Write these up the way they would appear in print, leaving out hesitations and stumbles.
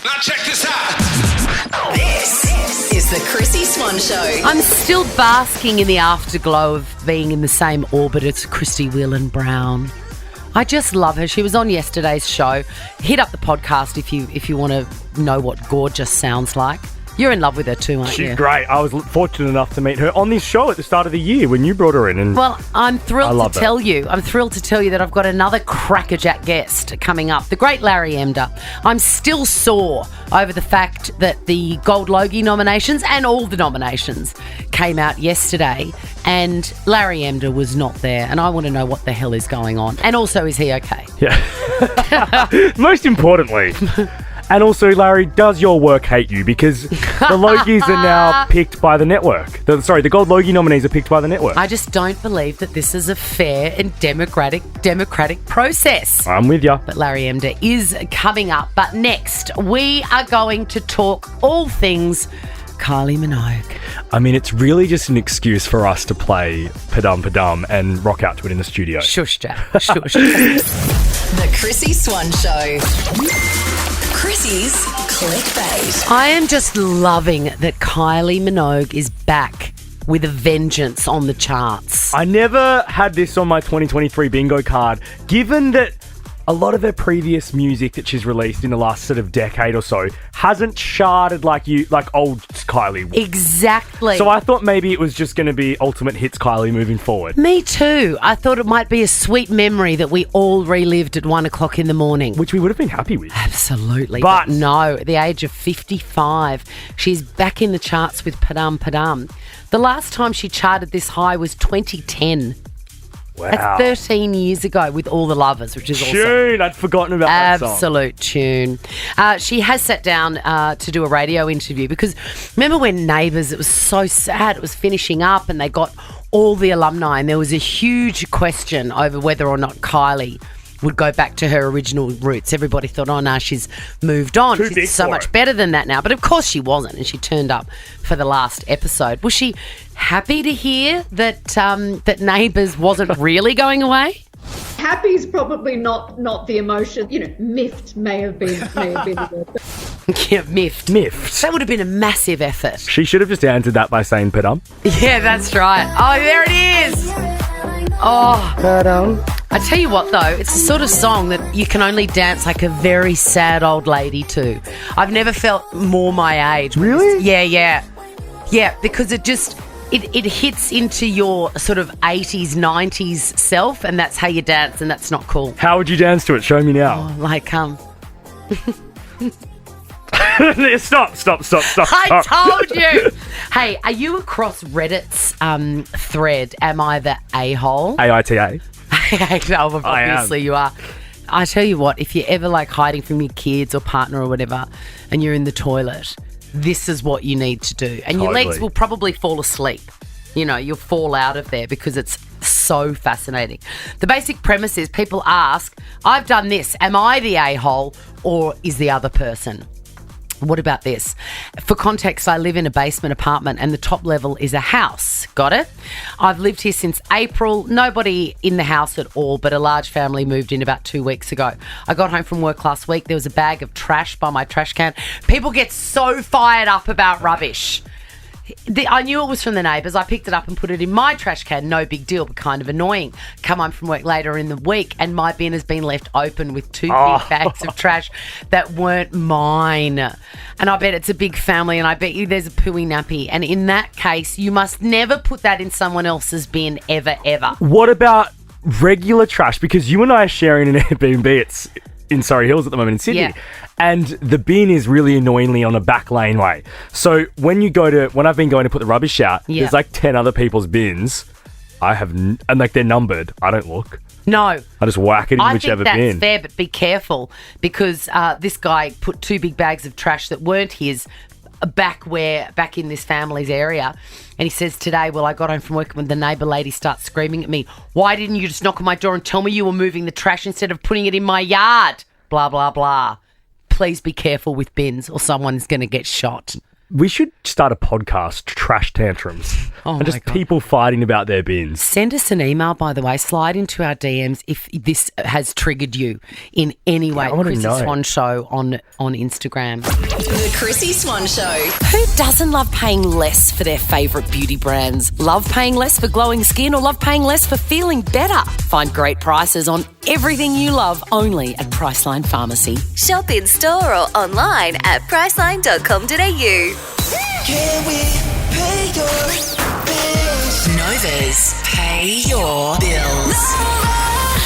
Now check this out. This is the Chrissy Swan Show. I'm still basking in the afterglow of being in the same orbit as Christy Whelan Brown. I just love her. She was on yesterday's show. Hit up the podcast if you want to know what gorgeous sounds like. You're in love with her too, aren't you? She's great. I was fortunate enough to meet her on this show at the start of the year when you brought her in. And well, I'm thrilled to tell you that I've got another crackerjack guest coming up, the great Larry Emdur. I'm still sore over the fact that the Gold Logie nominations and all the nominations came out yesterday and Larry Emdur was not there, and I want to know what the hell is going on. And also, is he okay? Yeah. Most importantly... And also, Larry, does your work hate you? Because the Logies are now picked by the network. The Gold Logie nominees are picked by the network. I just don't believe that this is a fair and democratic process. I'm with you. But Larry Emdur is coming up. But next, we are going to talk all things Kylie Minogue. I mean, it's really just an excuse for us to play Padum Padum and rock out to it in the studio. Shush, Jack. Shush. The Chrissy Swan Show. Chrissy's clickbait. I am just loving that Kylie Minogue is back with a vengeance on the charts. I never had this on my 2023 bingo card, given that a lot of her previous music that she's released in the last sort of decade or so hasn't charted like old Kylie would. Exactly. So I thought maybe it was just going to be Ultimate Hits Kylie moving forward. Me too. I thought it might be a sweet memory that we all relived at 1 o'clock in the morning. Which we would have been happy with. Absolutely. But no, at the age of 55, she's back in the charts with Padum Padum. The last time she charted this high was 2010. Wow. That's 13 years ago with All the Lovers, which is awesome. Tune. I'd forgotten about that song. Absolute tune. She has sat down to do a radio interview because remember when Neighbours, it was so sad, it was finishing up and they got all the alumni and there was a huge question over whether or not Kylie would go back to her original roots. Everybody thought, oh, no, she's moved on. She's so much better than that now. But of course she wasn't, and she turned up for the last episode. Was she happy to hear that that Neighbours wasn't really going away? Happy is probably not the emotion. You know, miffed may have been the word. Yeah, miffed. Miffed. That would have been a massive effort. She should have just answered that by saying Padum. Yeah, that's right. Oh, there it is. Oh, Padum. I tell you what, though, it's the sort of song that you can only dance like a very sad old lady to. I've never felt more my age. Really? Yeah, because it just... It hits into your sort of 80s, 90s self, and that's how you dance, and that's not cool. How would you dance to it? Show me now. Oh, like, Stop. I told you. Hey, are you across Reddit's thread, Am I the A-hole? AITA. No, obviously you are. I tell you what, if you're ever like hiding from your kids or partner or whatever, and you're in the toilet, this is what you need to do. And your legs will probably fall asleep. You know, you'll fall out of there because it's so fascinating. The basic premise is people ask, I've done this. Am I the a-hole or is the other person? What about this? For context, I live in a basement apartment and the top level is a house. Got it? I've lived here since April. Nobody in the house at all, but a large family moved in about 2 weeks ago. I got home from work last week. There was a bag of trash by my trash can. People get so fired up about rubbish. I knew it was from the neighbours. I picked it up and put it in my trash can. No big deal, but kind of annoying. Come home from work later in the week and my bin has been left open with 2 big bags of trash that weren't mine. And I bet it's a big family and I bet you there's a pooey nappy. And in that case, you must never put that in someone else's bin ever. What about regular trash? Because you and I are sharing an Airbnb. It's in Surrey Hills at the moment in Sydney. Yeah. And the bin is really annoyingly on a back laneway. So when I've been going to put the rubbish out, there's like 10 other people's bins. And like they're numbered. I don't look. No. I just whack it in whichever bin. I think that's fair, but be careful because this guy put 2 big bags of trash that weren't his back in this family's area. And he says today, well, I got home from work when the neighbour lady starts screaming at me, why didn't you just knock on my door and tell me you were moving the trash instead of putting it in my yard? Blah, blah, blah. Please be careful with bins or someone's going to get shot. We should start a podcast, Trash Tantrums. Oh, and just my God. people fighting about their bins. Send us an email, by the way. Slide into our DMs if this has triggered you in any way. I wanna Chrissy know. Swan Show on Instagram. The Chrissy Swan Show. Who doesn't love paying less for their favourite beauty brands? Love paying less for glowing skin or love paying less for feeling better? Find great prices on everything you love only at Priceline Pharmacy. Shop in store or online at priceline.com.au. Can we pay your bills? Nova's Pay Your Bills.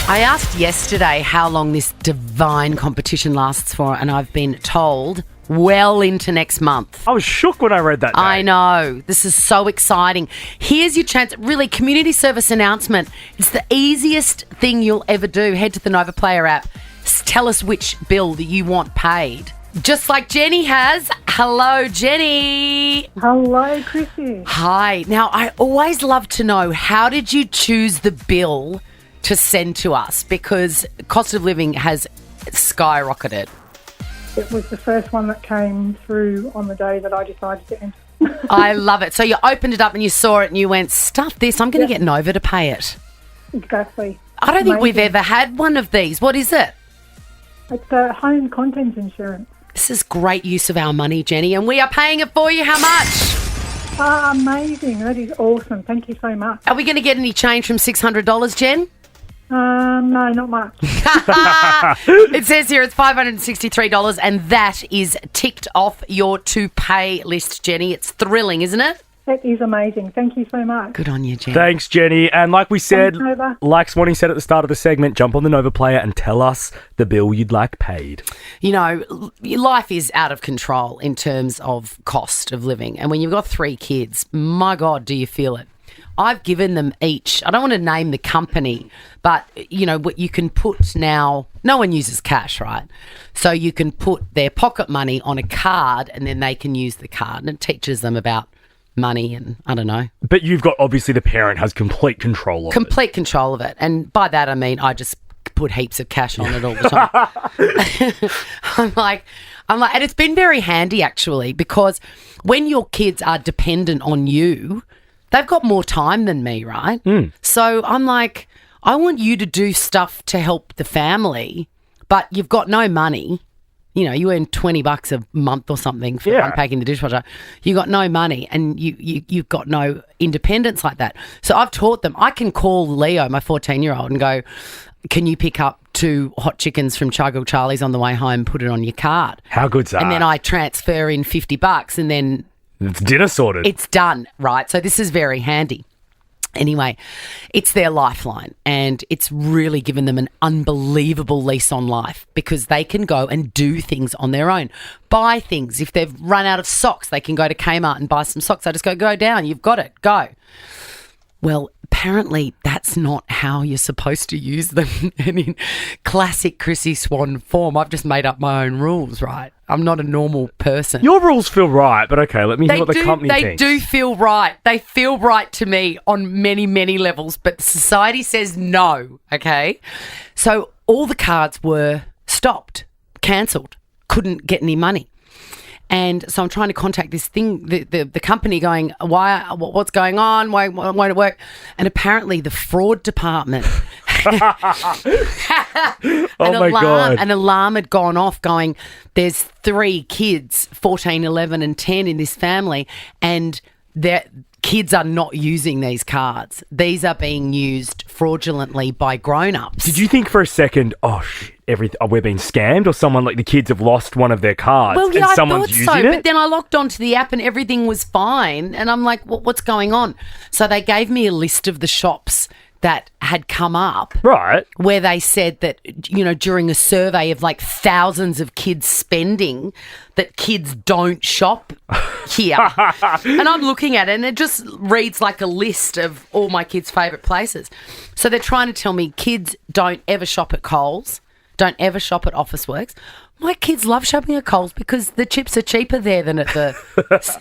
I asked yesterday how long this divine competition lasts for, and I've been told well into next month. I was shook when I read that day. I know. This is so exciting. Here's your chance. Really, community service announcement. It's the easiest thing you'll ever do. Head to the Nova Player app. Tell us which bill that you want paid. Just like Jenny has. Hello, Jenny. Hello, Chrissy. Hi. Now, I always love to know, how did you choose the bill to send to us? Because cost of living has skyrocketed. It was the first one that came through on the day that I decided to enter. I love it. So you opened it up and you saw it and you went, stuff this, I'm going to get Nova to pay it. Exactly. I don't think we've Amazing. ever had one of these. What is it? It's a home contents insurance. This is great use of our money, Jenny, and we are paying it for you. How much? Amazing. That is awesome. Thank you so much. Are we going to get any change from $600, Jen? No, not much. It says here it's $563, and that is ticked off your to-pay list, Jenny. It's thrilling, isn't it? That is amazing. Thank you so much. Good on you, Jen. Thanks, Jenny. And like we said, Thanks, Nova. like Swanee said at the start of the segment, jump on the Nova Player and tell us the bill you'd like paid. You know, life is out of control in terms of cost of living. And when you've got 3 kids, my God, do you feel it? I've given them each, I don't want to name the company, but, you know, what you can put now, no one uses cash, right? So you can put their pocket money on a card and then they can use the card, and it teaches them about money and I don't know. But you've got, obviously, the parent has complete control of it. Complete control of it. And by that I mean I just put heaps of cash on it all the time. I'm like, and it's been very handy actually, because when your kids are dependent on you, they've got more time than me, right? So I'm like, I want you to do stuff to help the family, but you've got no money. You know, you earn $20 a month or something for unpacking the dishwasher. You got no money and you've got no independence like that. So I've taught them. I can call Leo, my 14-year-old, and go, can you pick up 2 hot chickens from Chuggle Charlie's on the way home, put it on your card? How good's that? And then I transfer in $50 and then it's dinner sorted. it's done, right? So this is very handy. Anyway, it's their lifeline, and it's really given them an unbelievable lease on life, because they can go and do things on their own, buy things. If they've run out of socks, they can go to Kmart and buy some socks. I just go down, you've got it, go. Well, apparently that's not how you're supposed to use them. And in classic Chrissy Swan form, I've just made up my own rules, right? I'm not a normal person. Your rules feel right, but okay, let me hear what the company They thinks. do feel right. They feel right to me on many, many levels, but society says no, okay? So all the cards were stopped, cancelled, couldn't get any money. And so I'm trying to contact this thing, the company, going, what's going on? Why won't it work? And apparently the fraud department, an alarm had gone off going, there's 3 kids, 14, 11 and 10 in this family, and their kids are not using these cards. These are being used fraudulently by grown-ups. Did you think for a second, we're being scammed, or someone, like the kids have lost one of their cards Well, yeah, and someone's I thought using so, it? but then I logged onto the app and everything was fine. And I'm like, what's going on? So they gave me a list of the shops that had come up. Right. Where they said that, you know, during a survey of like thousands of kids spending, that kids don't shop here. And I'm looking at it and it just reads like a list of all my kids' favourite places. So they're trying to tell me kids don't ever shop at Coles, don't ever shop at Officeworks. My kids love shopping at Coles because the chips are cheaper there than at the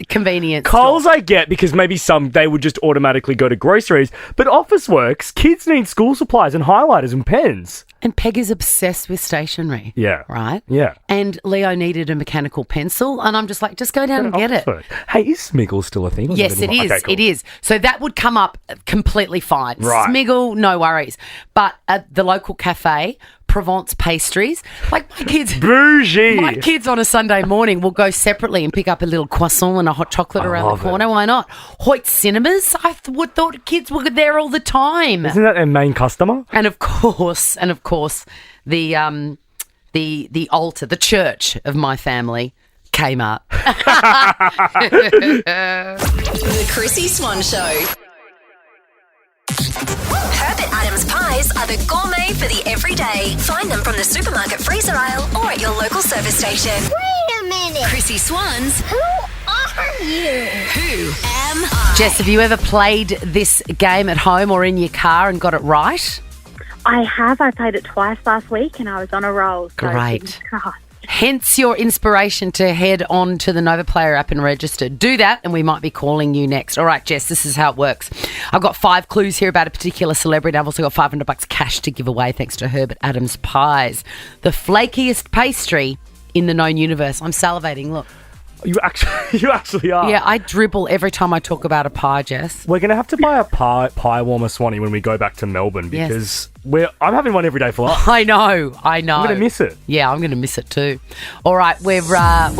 convenience Coles store. I get, because maybe they would just automatically go to groceries, but Officeworks, kids need school supplies and highlighters and pens. And Peg is obsessed with stationery. Yeah. Right? Yeah. And Leo needed a mechanical pencil, and I'm just like, just go down and get it. Hey, is Smiggle still a thing? Yes, it is. Okay, cool. It is. So that would come up completely fine. Right. Smiggle, no worries. But at the local cafe, Provence pastries, like my kids. Bougie. My kids on a Sunday morning will go separately and pick up a little croissant and a hot chocolate around the corner. Why not? Hoyt Cinemas. I would thought kids were there all the time. Isn't that their main customer? And of course, the altar, the church of my family, Kmart. The Chrissy Swan Show. Herbert Adams pies are the gourmet for the everyday. Find them from the supermarket freezer aisle or at your local service station. Wait a minute. Chrissy Swans. Who are you? Who am I? Jess, have you ever played this game at home or in your car and got it right? I have. I played it twice last week and I was on a roll. So Great. fingers crossed. Hence your inspiration to head on to the Nova Player app and register. Do that and we might be calling you next. All right, Jess, this is how it works. I've got 5 clues here about a particular celebrity. I've also got $500 cash to give away thanks to Herbert Adams Pies. The flakiest pastry in the known universe. I'm salivating, look. You actually are. Yeah, I dribble every time I talk about a pie, Jess. We're going to have to buy a pie warmer, Swanee, when we go back to Melbourne because I'm having one every day for lunch. I know. I'm going to miss it. Yeah, I'm going to miss it too. All right, we're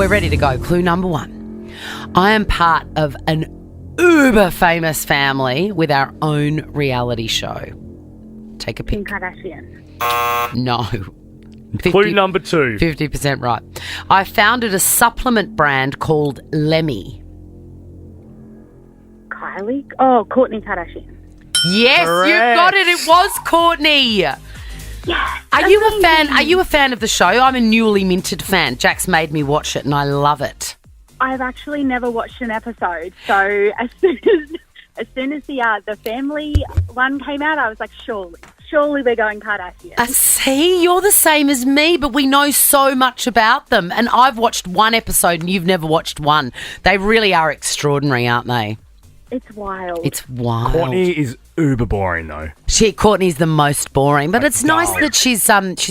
ready to go. Clue number 1. I am part of an uber famous family with our own reality show. Take a Kim pick. Kardashian. No. Clue number 2. 50% right. I founded a supplement brand called Lemmy. Kylie? Oh, Kourtney Kardashian. Yes, you got it. It was Courtney. Yes. Are you a fan? Are you a fan of the show? I'm a newly minted fan. Jack's made me watch it and I love it. I've actually never watched an episode. So as soon as the family one came out, I was like, surely we're going Kardashian. See, you're the same as me, but we know so much about them. And I've watched one episode and you've never watched one. They really are extraordinary, aren't they? It's wild. It's wild. Courtney is uber boring though. Courtney's the most boring, but it's nice dull. that she's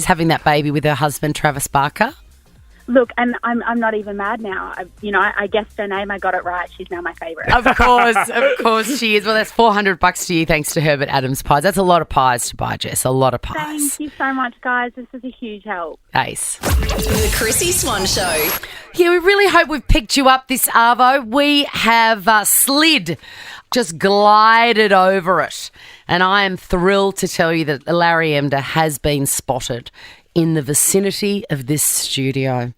having that baby with her husband, Travis Barker. Look, and I'm not even mad now. I guessed her name. I got it right. She's now my favourite. Of course she is. Well, that's $400 to you thanks to Herbert Adams Pies. That's a lot of pies to buy, Jess. A lot of pies. Thank you so much, guys. This is a huge help. Ace. The Chrissy Swan Show. Yeah, we really hope we've picked you up this Arvo. We have just glided over it. And I am thrilled to tell you that Larry Emdur has been spotted in the vicinity of this studio.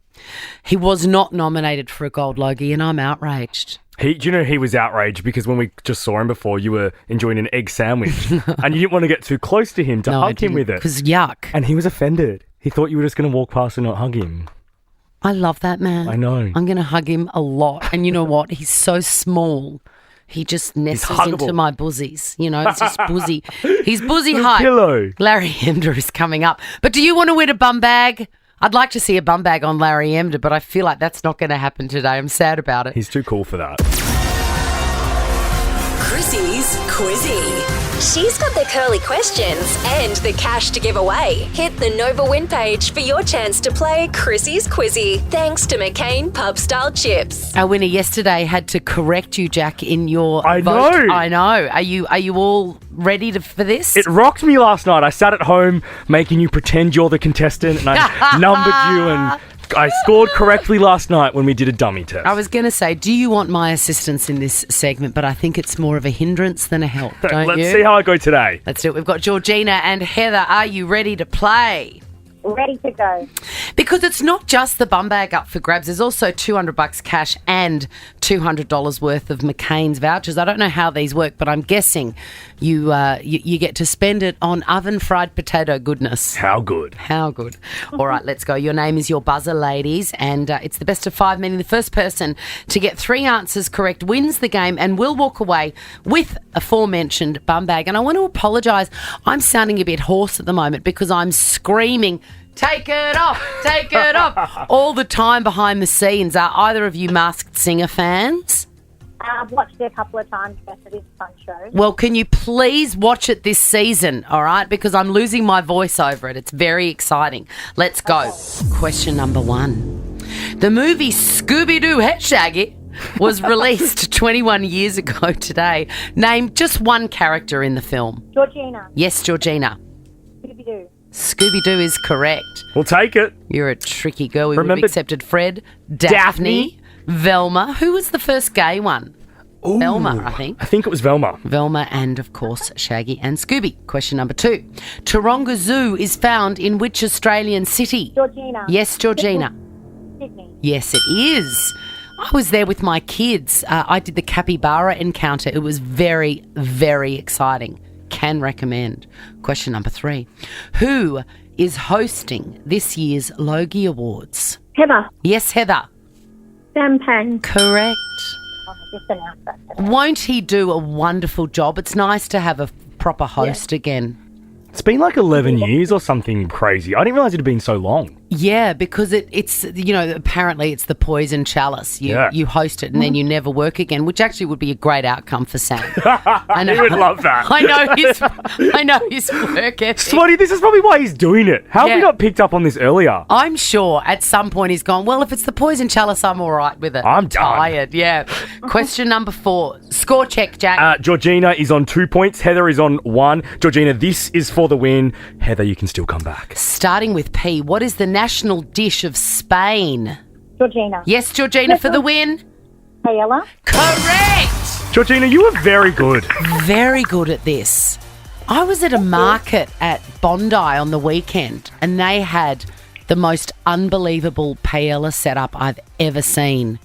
He was not nominated for a gold Logie, and I'm outraged. Do you know he was outraged because when we just saw him before, you were enjoying an egg sandwich and you didn't want to get too close to him to hug him with it. Because yuck. And he was offended. He thought you were just going to walk past and not hug him. I love that man. I know. I'm going to hug him a lot. And you know what? He's so small. He just nestles into my buzzies. You know, it's just buzzy. He's buzzy height. Pillow. Larry Emdur is coming up. But do you want to win a bum bag? I'd like to see a bum bag on Larry Emdur, but I feel like that's not going to happen today. I'm sad about it. He's too cool for that. Chrissy's Quizzy. She's got the curly questions and the cash to give away. Hit the Nova win page for your chance to play Chrissy's Quizzy. Thanks to McCain Pub Style Chips. Our winner yesterday had to correct you, Jack, in your I vote. know. I know. Are you all ready for this? It rocked me last night. I sat at home making you pretend you're the contestant and I numbered you and I scored correctly last night when we did a dummy test. I was going to say, do you want my assistance in this segment? But I think it's more of a hindrance than a help, don't you? Let's see how I go today. Let's do it. We've got Georgina and Heather. Are you ready to play? Ready to go. Because it's not just the bum bag up for grabs. There's also $200 cash and $200 worth of McCain's vouchers. I don't know how these work, but I'm guessing you get to spend it on oven fried potato goodness. How good. How good. All right, let's go. Your name is your buzzer, ladies, and it's the best of 5, meaning the first person to get 3 answers correct wins the game and will walk away with aforementioned bum bag. And I want to apologise. I'm sounding a bit hoarse at the moment because I'm screaming, take it off, take it off, all the time behind the scenes. Are either of you Masked Singer fans? I've watched it a couple of times. Yes, it is a fun show. Well, can you please watch it this season, all right? Because I'm losing my voice over it. It's very exciting. Let's go. Okay. Question number 1. The movie Scooby-Doo Head Shaggy was released 21 years ago today. Name just one character in the film. Georgina. Yes, Georgina. Scooby-Doo. Scooby-Doo is correct. We'll take it. You're a tricky girl. We would have accepted Fred, Daphne, Velma. Who was the first gay one? Ooh, Velma, I think. I think it was Velma. Velma and, of course, Shaggy and Scooby. Question number 2. Taronga Zoo is found in which Australian city? Georgina. Yes, Georgina. Sydney. Yes, it is. I was there with my kids. I did the capybara encounter. It was very, very exciting. Can recommend. Question number 3. Who is hosting this year's Logie Awards? Heather. Yes, Heather. Champagne. Correct. Oh, I just announced that today. Won't he do a wonderful job? It's nice to have a proper host again. It's been like 11 years or something crazy. I didn't realise it had been so long. Yeah, because it's, you know, apparently it's the poison chalice. You host it and then you never work again, which actually would be a great outcome for Sam. I know. He would love that. I know his work ethic. Swatty, this is probably why he's doing it. How have we not picked up on this earlier? I'm sure at some point he's gone, well, if it's the poison chalice, I'm all right with it. I'm tired, yeah. Question number 4. Score check, Jack. Georgina is on 2 points. Heather is on 1. Georgina, this is for the win. Heather, you can still come back. Starting with P, what is the national dish of Spain? Georgina. Yes, Georgina, for the win. Paella. Correct. Georgina, you were very good. Very good at this. I was at a market at Bondi on the weekend and they had the most unbelievable paella setup I've ever seen.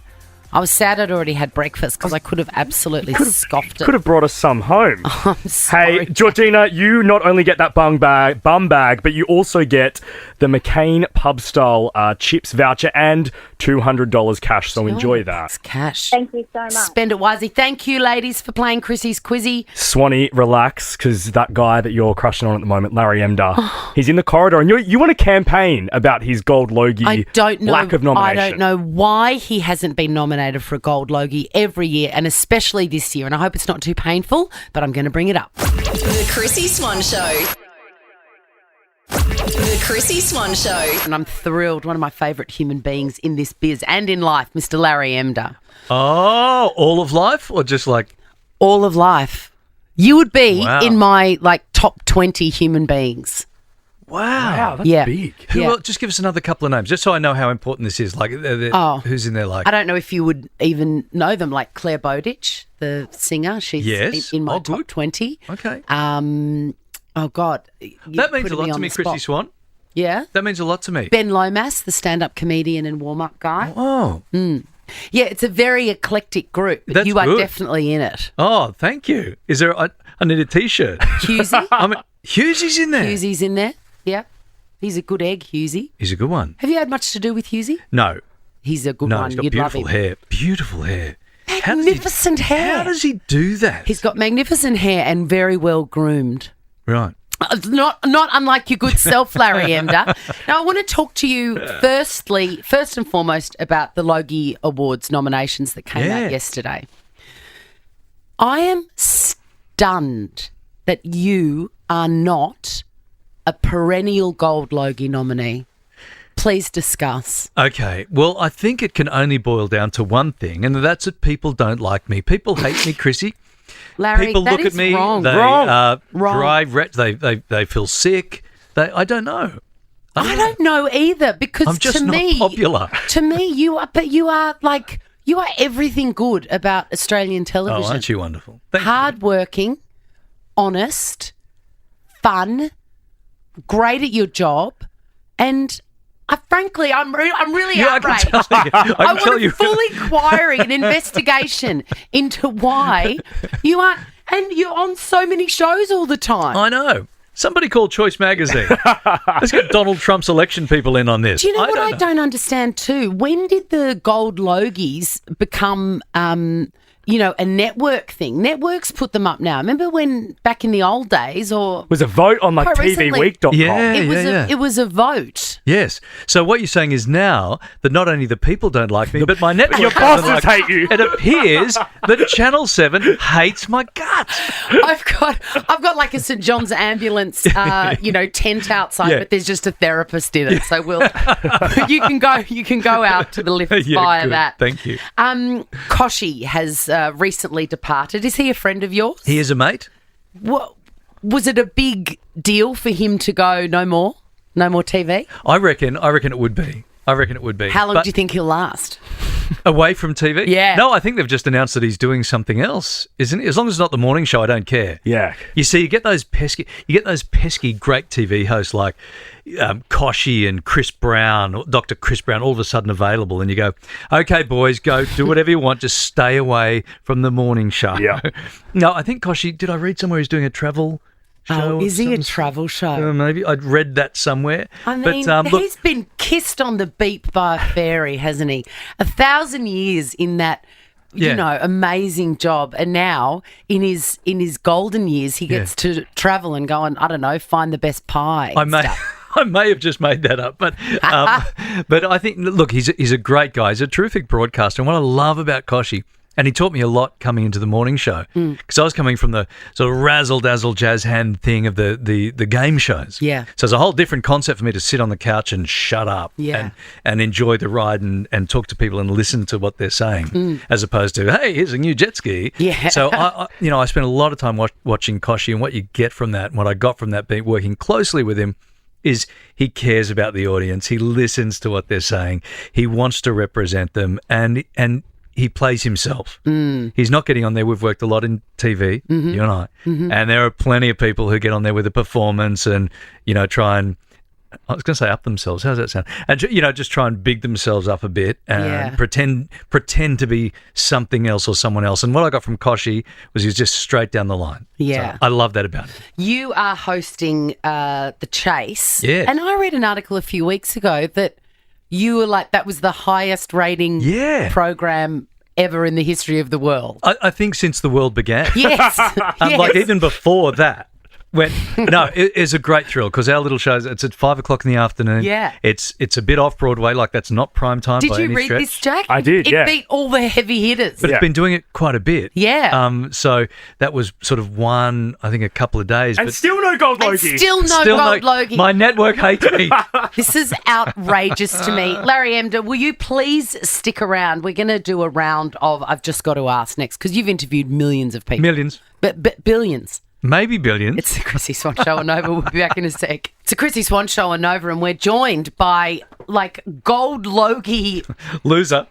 I was sad I'd already had breakfast because I could have absolutely scoffed it. Could have brought us some home. I'm sorry. Hey, Georgina, you not only get that bum bag, but you also get the McCain pub style chips voucher and $200 cash. So enjoy that. It's cash. Thank you so much. Spend it wisely. Thank you, ladies, for playing Chrissy's Quizzy. Swanee, relax, because that guy that you're crushing on at the moment, Larry Emdur, he's in the corridor, and you want to campaign about his gold Logie lack of nomination. I don't know why he hasn't been nominated for a gold Logie every year, and especially this year. And I hope it's not too painful, but I'm going to bring it up. The Chrissy Swan Show. The Chrissy Swan Show. And I'm thrilled. One of my favourite human beings in this biz and in life, Mr. Larry Emdur. Oh, all of life or just like... All of life. You would be in my top 20 human beings. Wow, that's big. Well, just give us another couple of names, just so I know how important this is. Like, who's in there? Like, I don't know if you would even know them. Like Claire Bowditch, the singer, she's in my top 20. Okay. Oh God, that means a lot to me, Chrissy Swan. Yeah, that means a lot to me. Ben Lomas, the stand-up comedian and warm-up guy. Oh. Yeah, it's a very eclectic group, but That's you are good. Definitely in it. Oh, thank you. Is there? I need a T-shirt. Hughesy. Hughesie's in there. Hughesie's in there. Yeah, he's a good egg, Hughesy. He's a good one. Have you had much to do with Hughesy? No. He's a good one. He's got You'd beautiful love him. hair. Beautiful hair. Magnificent hair. How does he do that? He's got magnificent hair and very well groomed. Right. Not unlike your good self, Larry Emdur. Now, I want to talk to you first and foremost about the Logie Awards nominations that came out yesterday. I am stunned that you are not a perennial Gold Logie nominee. Please discuss. Okay. Well, I think it can only boil down to one thing, and that's that people don't like me. People hate me, Chrissy. Larry, people that look is at me. Wrong. They they feel sick. I don't know. I don't know either because I'm just to not me, popular. To me, you are everything good about Australian television. Oh, aren't you wonderful? Thank you. Hardworking, honest, fun, great at your job, and frankly, I'm really outraged. I want a full inquiry and investigation into why you are, and you're on so many shows all the time. I know. Somebody called Choice Magazine. Let's get Donald Trump's election people in on this. Do you know what I don't understand too? When did the Gold Logies become a network thing. Networks put them up now. Remember when back in the old days, or It was a vote on like Quite recently. TVweek.com. Yeah. it was a vote. Yes. So what you're saying is now that not only the people don't like me, but my network Your doesn't bosses hate you. It appears that Channel 7 hates my guts. I've got like a St John's ambulance, tent outside, Yeah. but there's just a therapist in it. So you can go out to the lift via good. that. Thank you. Koshi has recently departed. Is he a friend of yours? He is a mate. What was it a big deal for him to go? No more TV. I reckon it would be. How long But do you think he'll last? away from TV? Yeah. No, I think they've just announced that he's doing something else, isn't it? As long as it's not the morning show, I don't care. Yeah. You see, you get those pesky great TV hosts like Koshi and Chris Brown, Dr. Chris Brown, all of a sudden available, and you go, okay, boys, go do whatever you want, just stay away from the morning show. Yeah. No, I think Koshi, did I read somewhere he's doing a travel show? Oh, is he a travel show? Maybe I'd read that somewhere. I mean, look, he's been kissed on the beak by a fairy, hasn't he? 1,000 years in that, amazing job, and now in his golden years, he gets to travel and go and find the best pie. I may have just made that up, but I think, look, he's a great guy. He's a terrific broadcaster, and what I love about Koshi. And he taught me a lot coming into the morning show because I was coming from the sort of razzle-dazzle jazz hand thing of the game shows. Yeah. So it's a whole different concept for me to sit on the couch and shut up and enjoy the ride and talk to people and listen to what they're saying as opposed to, hey, here's a new jet ski. Yeah. So, I spent a lot of time watching Koshi, and what you get from that and what I got from that being working closely with him is he cares about the audience. He listens to what they're saying. He wants to represent them and he plays himself. He's not getting on there. We've worked a lot in TV, you and I, and there are plenty of people who get on there with a performance and, try and, I was going to say up themselves. How does that sound? And, just try and big themselves up a bit and pretend to be something else or someone else. And what I got from Koshi was he was just straight down the line. Yeah. So I love that about him. You are hosting The Chase. Yeah. And I read an article a few weeks ago that you were like, that was the highest rating program ever in the history of the world. I think since the world began. Yes. Like even before that. It's a great thrill because our little show, it's at 5:00 in the afternoon. Yeah. It's a bit off Broadway, like that's not prime time by any Did you read stretch. this, Jack? I did, It beat all the heavy hitters. But it's been doing it quite a bit. Yeah. So that was sort of a couple of days. And but still no gold And Logie. still no gold Logie. My network hates me. This is outrageous to me. Larry Emdur, will you please stick around? We're going to do a round of I've Just Got to Ask next because you've interviewed millions of people. Millions. But billions. Maybe billions. It's the Chrissy Swan Show on Nova. We'll be back in a sec. It's a Chrissy Swan Show on Nova, and we're joined by gold Logie loser.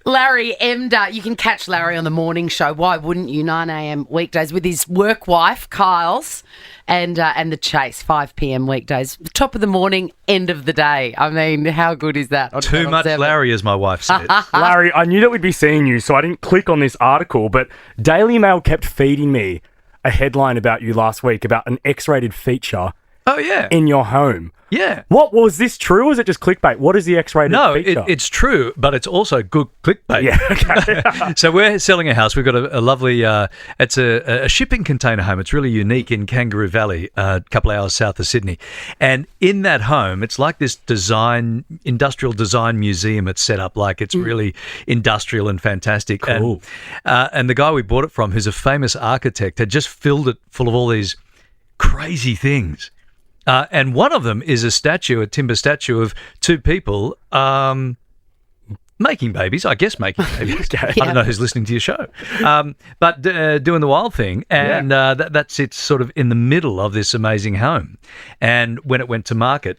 Larry Emdur. You can catch Larry on the morning show. Why wouldn't you? 9 a.m. weekdays with his work wife, Kyle's, and The Chase, 5 p.m. weekdays. Top of the morning, end of the day. I mean, how good is that? On Too Channel much 7? Larry, as my wife said. Larry, I knew that we'd be seeing you, so I didn't click on this article, but Daily Mail kept feeding me a headline about you last week about an X-rated feature Oh, yeah. in your home. Yeah. What was this true or was it just clickbait? What is the X-rated feature? No, it's true, but it's also good clickbait. Yeah, okay. So we're selling a house. We've got a lovely, it's a shipping container home. It's really unique in Kangaroo Valley, a couple of hours south of Sydney. And in that home, it's like this industrial design museum. It's set up like it's really industrial and fantastic. Cool. And the guy we bought it from, who's a famous architect, had just filled it full of all these crazy things. And one of them is a timber statue of two people making babies, I guess making babies. I don't know who's listening to your show. But doing the wild thing. And that sits sort of in the middle of this amazing home. And when it went to market,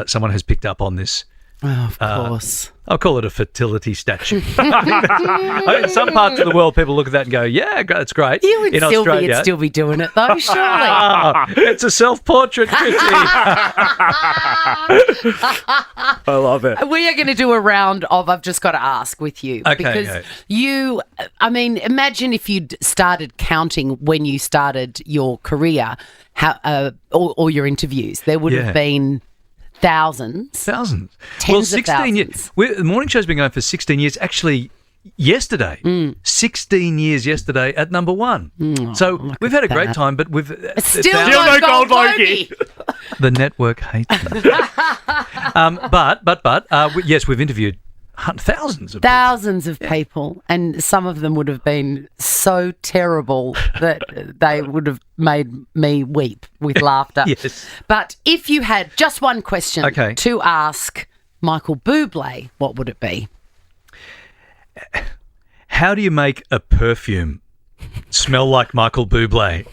someone has picked up on this. Oh, of course. I'll call it a fertility statue. In some parts of the world, people look at that and go, yeah, that's great. You would in Australia, you'd still be doing it, though, surely. It's a self-portrait, Chrissy. I love it. We are going to do a round of I've Just Got to Ask with you. Okay, because okay. imagine if you'd started counting when you started your career, all your interviews. There would have been thousands. Tens Well, 16 years. The morning show's been going for 16 years. Actually, yesterday. 16 years yesterday at number 1. So we've had a great time, but we've Still no gold Logie. The network hates me. Yes, we've interviewed thousands of people, and some of them would have been so terrible that they would have made me weep with laughter. Yes. But if you had just one question to ask Michael Bublé, what would it be? How do you make a perfume smell like Michael Bublé?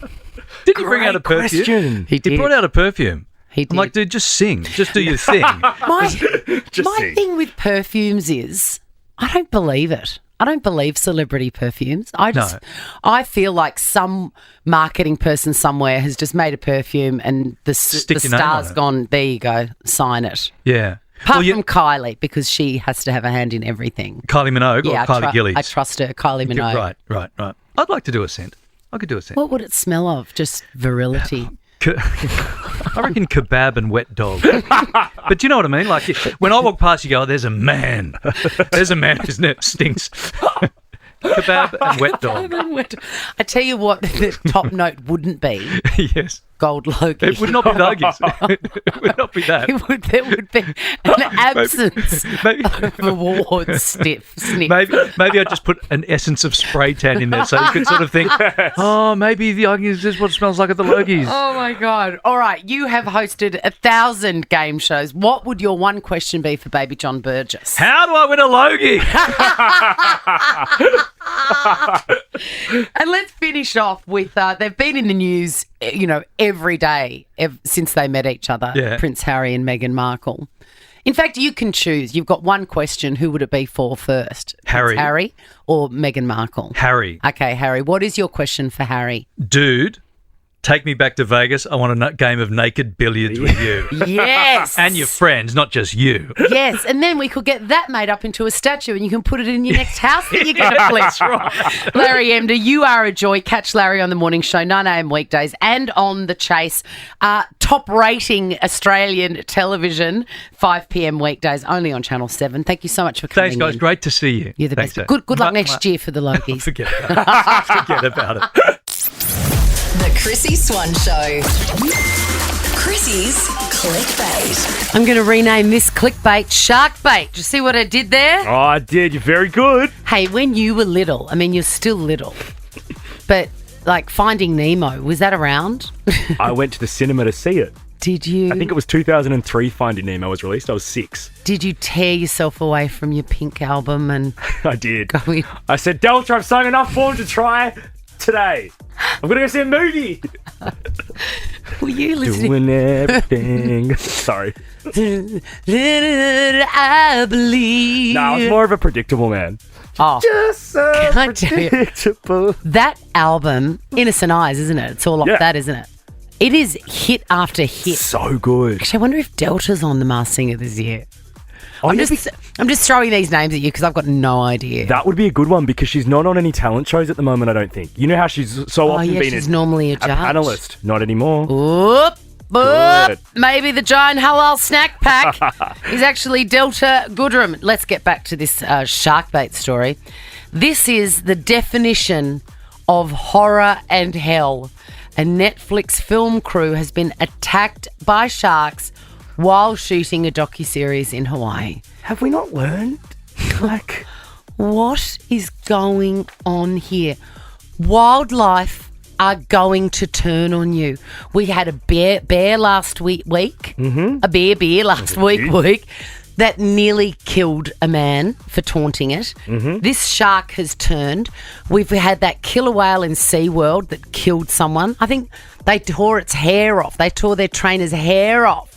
Did he bring out a perfume? Question. He did. He brought out a perfume. He did. I'm like, dude, just sing. Just do your thing. My sing. thing with perfumes is I don't believe it. I don't believe celebrity perfumes. I feel like some marketing person somewhere has just made a perfume and the star's gone, there you go, sign it. Yeah. Apart from Kylie, because she has to have a hand in everything. Kylie Minogue or Kylie Gillies? I trust her, Kylie Minogue. Right. I'd like to do a scent. I could do a scent. What would it smell of? Just virility. I reckon kebab and wet dog. But you know what I mean? Like when I walk past, you go, there's a man. There's a man whose net stinks. Kebab and wet dog. I tell you what the top note wouldn't be. Yes. Gold Logie. It would not be Logies. It would not be that. There would be an absence of awards sniff. Maybe I'd just put an essence of spray tan in there so you could sort of think, oh, maybe the Logies is what it smells like at the Logies. Oh, my God. All right, you have hosted 1,000 game shows. What would your one question be for baby John Burgess? How do I win a Logie? And let's finish off with, they've been in the news, every day since they met each other, Prince Harry and Meghan Markle. In fact, you can choose. You've got one question. Who would it be for first? Harry or Meghan Markle? Harry. Okay, Harry. What is your question for Harry? Dude, take me back to Vegas. I want a game of naked billiards with you. Yes. And your friends, not just you. Yes. And then we could get that made up into a statue and you can put it in your next house that you're going to flip. Right. Larry Emdur, you are a joy. Catch Larry on the morning show, 9 a.m. weekdays and on The Chase. Top rating Australian television, 5 p.m. weekdays, only on Channel 7. Thank you so much for coming in. Thanks, guys. Great to see you. You're the best. Good luck next year for the Logies. Forget about it. The Chrissy Swan Show. Chrissy's clickbait. I'm going to rename this clickbait Shark Bait. Did you see what I did there? Oh, I did. You're very good. Hey, when you were little, you're still little, but like Finding Nemo, was that around? I went to the cinema to see it. Did you? I think it was 2003 Finding Nemo was released. I was 6. Did you tear yourself away from your Pink album and I did. go in? I said, Delta, I've sung enough for him to try today. I'm going to go see a movie. Were you listening? Doing everything. Sorry. I believe. No, I was more of a predictable man. Oh. Just so Can I tell you? predictable. That album, Innocent Eyes, isn't it? It's all like that, isn't it? It is hit after hit. So good. Actually, I wonder if Delta's on The Masked Singer this year. Oh, I'm just throwing these names at you because I've got no idea. That would be a good one because she's not on any talent shows at the moment, I don't think. You know how she's so often been she's normally a judge. panelist. Not anymore. Oop. Maybe the giant halal snack pack is actually Delta Goodrem. Let's get back to this shark bait story. This is the definition of horror and hell. A Netflix film crew has been attacked by sharks while shooting a docuseries in Hawaii. Have we not learned? What is going on here? Wildlife are going to turn on you. We had a bear last week. Mm-hmm. A bear last week that nearly killed a man for taunting it. Mm-hmm. This shark has turned. We've had that killer whale in SeaWorld that killed someone. I think they tore its hair off. They tore their trainer's hair off.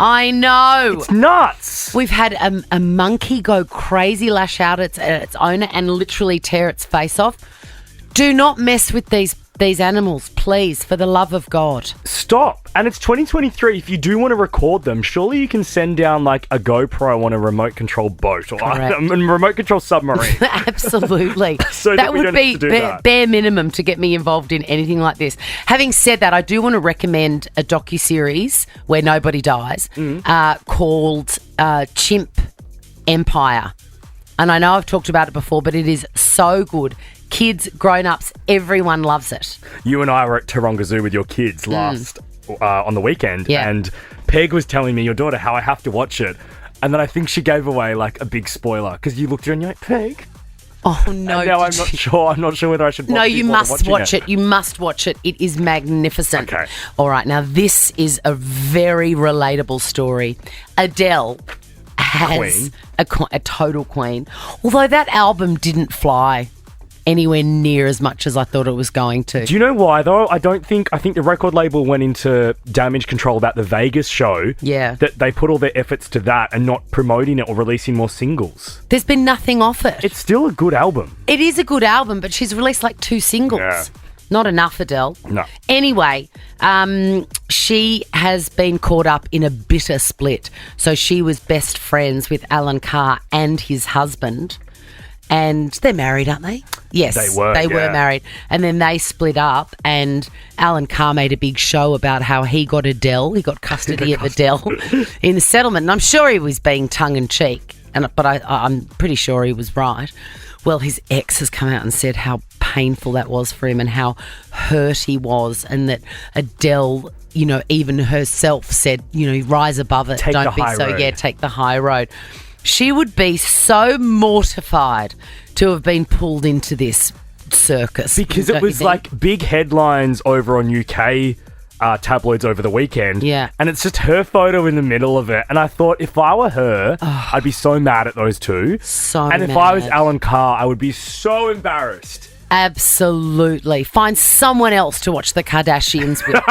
I know. It's nuts. We've had a monkey go crazy, lash out at its owner and literally tear its face off. Do not mess with these animals, please, for the love of God. Stop. And it's 2023. If you do want to record them, surely you can send down like a GoPro on a remote control boat or a remote control submarine. Absolutely. So that would be bare minimum to get me involved in anything like this. Having said that, I do want to recommend a docuseries where nobody dies called Chimp Empire. And I know I've talked about it before, but it is so good. Kids, grown-ups, everyone loves it. You and I were at Taronga Zoo with your kids last on the weekend, and Peg was telling me, your daughter, how I have to watch it. And then I think she gave away like a big spoiler because you looked at her and you're like, Peg. Oh no! And now I'm not sure. I'm not sure whether I should watch it. No, you must watch it. You must watch it. It is magnificent. Okay. All right. Now this is a very relatable story. Adele has a total queen. Although that album didn't fly anywhere near as much as I thought it was going to. Do you know why though? I think the record label went into damage control about the Vegas show. Yeah. That they put all their efforts to that and not promoting it or releasing more singles. There's been nothing off it. It's still a good album. It is a good album, but she's released like 2 singles. Yeah. Not enough, Adele. No. Anyway, she has been caught up in a bitter split. So she was best friends with Alan Carr and his husband. And they're married, aren't they? Yes, they were married. And then they split up, and Alan Carr made a big show about how he got Adele. He got custody of Adele in the settlement. And I'm sure he was being tongue-in-cheek, but I'm pretty sure he was right. Well, his ex has come out and said how painful that was for him and how hurt he was, and that Adele, even herself said, rise above it. Take Don't the be high so, road. take the high road. She would be so mortified to have been pulled into this circus. Because it was like big headlines over on UK tabloids over the weekend. Yeah. And it's just her photo in the middle of it. And I thought, if I were her, I'd be so mad at those two. And if I was Alan Carr, I would be so embarrassed. Absolutely. Find someone else to watch the Kardashians with.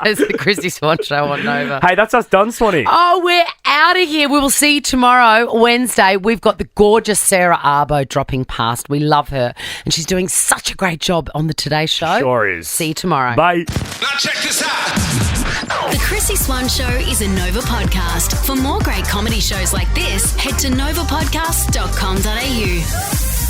It's the Chrissy Swan Show on Nova. Hey, that's us done, Swanee. Oh, we're out of here. We will see you tomorrow, Wednesday. We've got the gorgeous Sarah Arbo dropping past. We love her. And she's doing such a great job on the Today Show. Sure is. See you tomorrow. Bye. Now check this out. The Chrissy Swan Show is a Nova podcast. For more great comedy shows like this, head to novapodcast.com.au.